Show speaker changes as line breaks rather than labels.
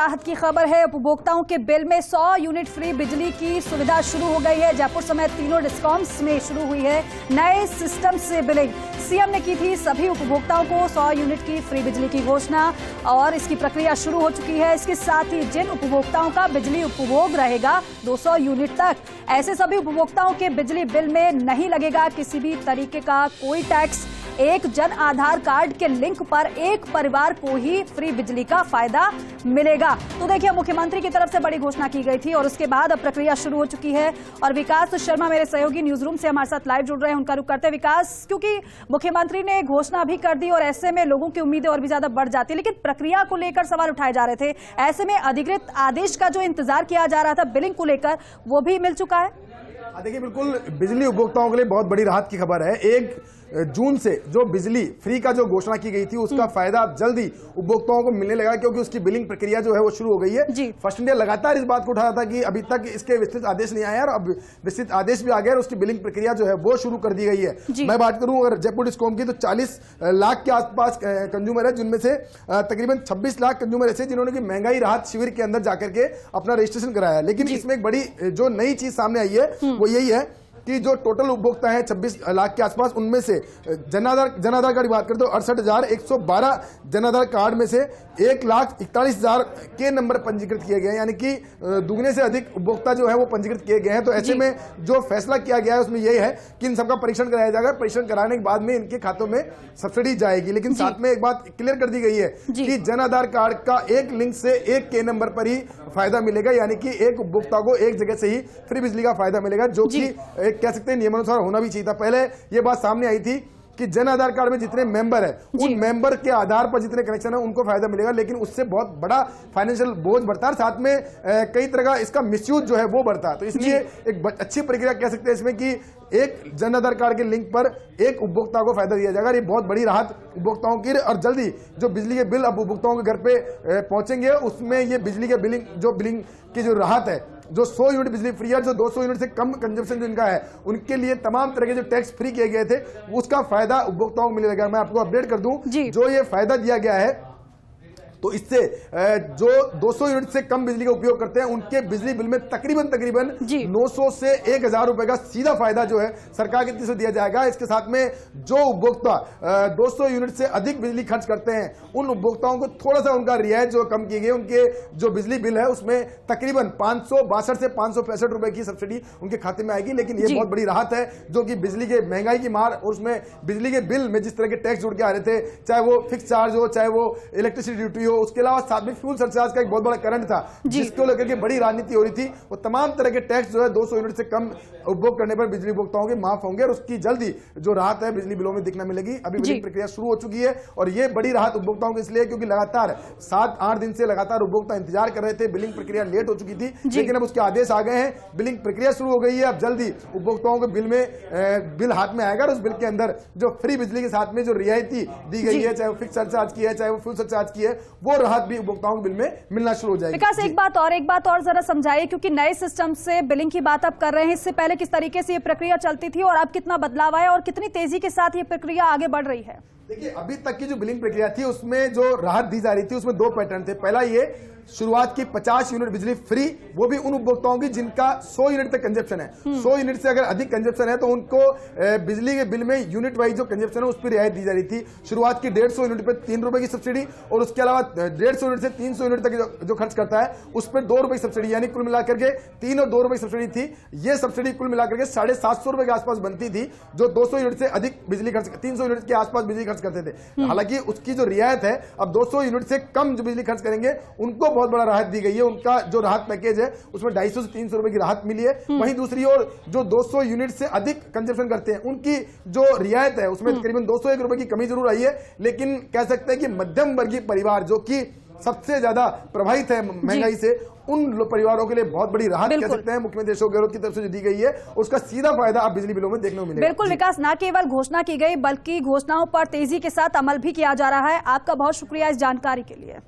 राहत की खबर है। उपभोक्ताओं के बिल में 100 यूनिट फ्री बिजली की सुविधा शुरू हो गई है। जयपुर समेत तीनों डिस्कॉम्स में शुरू हुई है नए सिस्टम से बिलिंग। सीएम ने की थी सभी उपभोक्ताओं को 100 यूनिट की फ्री बिजली की घोषणा और इसकी प्रक्रिया शुरू हो चुकी है। इसके साथ ही जिन उपभोक्ताओं का बिजली उपभोग रहेगा 200 यूनिट तक, ऐसे सभी उपभोक्ताओं के बिजली बिल में नहीं लगेगा किसी भी तरीके का कोई टैक्स। एक जन आधार कार्ड के लिंक पर एक परिवार को ही फ्री बिजली का फायदा मिलेगा। तो देखिए, मुख्यमंत्री की तरफ से बड़ी घोषणा की गई थी और उसके बाद अब प्रक्रिया शुरू हो चुकी है। और विकास शर्मा मेरे सहयोगी न्यूज रूम से हमारे साथ लाइव जुड़ रहे हैं, उनका रुख करते हैं। विकास, क्योंकि मुख्यमंत्री ने घोषणा भी कर दी और ऐसे में लोगों की उम्मीदें और भी ज्यादा बढ़ जाती, लेकिन प्रक्रिया को लेकर सवाल उठाए जा रहे थे। ऐसे में अधिकृत आदेश का जो इंतजार किया जा रहा था बिलिंग को लेकर, वो भी मिल चुका है।
देखिए, बिल्कुल बिजली उपभोक्ताओं के लिए बहुत बड़ी राहत की खबर है। 1 जून से जो बिजली फ्री का जो घोषणा की गई थी उसका फायदा अब जल्दी उपभोक्ताओं को मिलने लगा, क्योंकि उसकी बिलिंग प्रक्रिया जो है वो शुरू हो गई है। फर्स्ट इंडिया लगातार इस बात को उठा रहा था कि अभी तक इसके विस्तृत आदेश नहीं आया, और अब विस्तृत आदेश भी आ गया और उसकी बिलिंग प्रक्रिया जो है वो शुरू कर दी गई है। मैं बात करूं अगर जयपुर डिस्कॉम की, तो 40 लाख के आसपास कंज्यूमर है, जिनमें से तकरीबन 26 लाख कंज्यूमर ऐसे जिन्होंने की महंगाई राहत शिविर के अंदर जाकर के अपना रजिस्ट्रेशन कराया। लेकिन इसमें एक बड़ी जो नई चीज सामने आई है वो यही है कि जो टोटल उपभोक्ता है 26 लाख के आसपास, उनमें से जन आधार कार्ड की बात करें तो 68,112 जन आधार कार्ड में से 1,41,000 के नंबर पंजीकृत किए गए हैं, यानी कि दुगने से अधिक उपभोक्ता जो है वो पंजीकृत किए गए हैं। तो ऐसे में जो फैसला किया गया है उसमें यह है कि इन सबका परीक्षण कराया जाएगा। परीक्षण कराने के बाद में इनके खातों में सब्सिडी जाएगी। लेकिन साथ में एक बात क्लियर कर दी गई है कि जन आधार कार्ड का एक लिंक से एक के नंबर पर ही फायदा मिलेगा, यानी कि एक उपभोक्ता को एक जगह से ही फ्री बिजली का फायदा मिलेगा, जो कि कह सकते हैं नियमानुसार होना भी चाहिए था। पहले ये बात सामने आई थी कि जन आधार कार्ड में जितने मेंबर है उन मेंबर के आधार पर जितने कनेक्शन है उनको फायदा मिलेगा, लेकिन उससे बहुत बड़ा फाइनेंशियल बोझ बढ़ता है, साथ में कई तरह का इसका मिसयूज जो है वो बढ़ता है। तो इसलिए एक अच्छी प्रक्रिया कह सकते हैं इसमें कि एक जन आधार कार्ड के लिंक पर एक उपभोक्ता को फायदा दिया जाएगा। ये बहुत बड़ी राहत उपभोक्ताओं की, और जल्दी जो बिजली के बिल अब उपभोक्ताओं के घर पे पहुंचेंगे उसमें ये बिजली के बिलिंग की जो राहत है, जो 100 यूनिट बिजली फ्री है, जो 200 यूनिट से कम कंजम्पशन जो इनका है, उनके लिए तमाम तरह के जो टैक्स फ्री किए गए थे उसका फायदा उपभोक्ताओं को मिलेगा। मैं आपको अपडेट कर दूं, जो ये फायदा दिया गया है तो इससे जो 200 यूनिट से कम बिजली का उपयोग करते हैं उनके बिजली बिल में तकरीबन 900 से 1,000 रुपए का सीधा फायदा जो है सरकार की तरफ से दिया जाएगा। इसके साथ में जो उपभोक्ता 200 यूनिट से अधिक बिजली खर्च करते हैं उन उपभोक्ताओं को थोड़ा सा उनका रियायत जो कम की गई, उनके जो बिजली बिल है उसमें तकरीबन 562 से 565 रुपए की सब्सिडी उनके खाते में आएगी। लेकिन ये बहुत बड़ी राहत है, जो कि बिजली के महंगाई की मार और उसमें बिजली के बिल में जिस तरह के टैक्स जुड़ के आ रहे थे, चाहे वो फिक्स चार्ज हो, चाहे वो इलेक्ट्रिसिटी ड्यूटी हो, उसके अलावा साथ में फ्यूल सरचार्ज का एक बहुत बड़ा करंट था जिसको लेकर के बड़ी राजनीति हो रही थी। वो तमाम तरह के टैक्स जो है 200 यूनिट से कम उपभोग करने पर बिजली उपभोक्ताओं के माफ होंगे और उसकी जल्दी जो राहत है बिजली बिलों में दिखने मिलेगी। अभी बिलिंग प्रक्रिया शुरू हो चुकी है और ये बड़ी राहत उपभोक्ताओं के इसलिए क्योंकि लगातार 7-8 दिन से लगातार उपभोक्ता इंतजार कर रहे थे। बिलिंग प्रक्रिया लेट हो चुकी थी, लेकिन अब उसके आदेश आ गए हैं, बिलिंग प्रक्रिया शुरू हो गई है। अब जल्दी उपभोक्ताओं के बिल हाथ में आएगा और उस बिल के अंदर जो फ्री बिजली के साथ में जो रियायती दी गई है, चाहे वो फिक्स सरचार्ज की है, चाहे वो फ्यूल सरचार्ज की है, वो राहत भी उपभोक्ताओं के बिल में मिलना शुरू हो जाएगी।
विकास, एक बात और जरा समझाइए, क्योंकि नए सिस्टम से बिलिंग की बात आप कर रहे हैं, इससे पहले किस तरीके से ये प्रक्रिया चलती थी और अब कितना बदलाव आया और कितनी तेजी के साथ ये प्रक्रिया आगे बढ़ रही है?
देखिए, अभी तक की जो बिलिंग प्रक्रिया थी उसमें जो राहत दी जा रही थी उसमें 2 पैटर्न थे। पहला ये शुरुआत की 50 यूनिट बिजली फ्री, वो भी उन उपभोक्ताओं की जिनका 100 यूनिट तक कंजप्शन है। 100 यूनिट से अगर अधिक कंजप्शन है तो उनको बिजली के बिल में यूनिट वाइज जो कंजप्शन है उस पर रियायत दी जा रही थी। शुरुआत की 150 यूनिट पर 3 रुपए की सब्सिडी और उसके अलावा 150 यूनिट से 300 यूनिट तक जो खर्च करता है उस पर 2 रुपए की सब्सिडी, यानी कुल मिलाकर के 3 और 2 रुपए की सब्सिडी थी। ये सब्सिडी कुल मिलाकर के 750 रुपए के आसपास बनती थी जो 200 यूनिट से अधिक बिजली खर्च 300 यूनिट के आसपास बिजली खर्च करते थे। हालांकि उसकी जो रियायत है अब 200 यूनिट से कम जो बिजली खर्च करेंगे उनको बहुत बड़ा राहत दी गई। ये उनका जो राहत पैकेज है उसमें 250 से 300 रुपए की राहत मिली है। वहीं दूसरी ओर जो 200 यूनिट से अधिक कंजप्शन करते हैं उनकी जो रियायत है उसमें तकरीबन 201 रुपए की कमी जरूर आई है, लेकिन कह सकते हैं कि मध्यम वर्गीय परिवार जो कि सबसे ज्यादा प्रभावित है महंगाई से, उन परिवारों के लिए बहुत बड़ी राहत कह सकते हैं मुख्यमंत्री अशोक गहलोत की तरफ से जो दी गई है उसका सीधा फायदा अब बिजली बिलों में देखने को मिलेगा।
बिल्कुल विकास, न केवल घोषणा की गई बल्कि घोषणाओं पर तेजी के साथ अमल भी किया जा रहा है। आपका बहुत शुक्रिया इस जानकारी के लिए।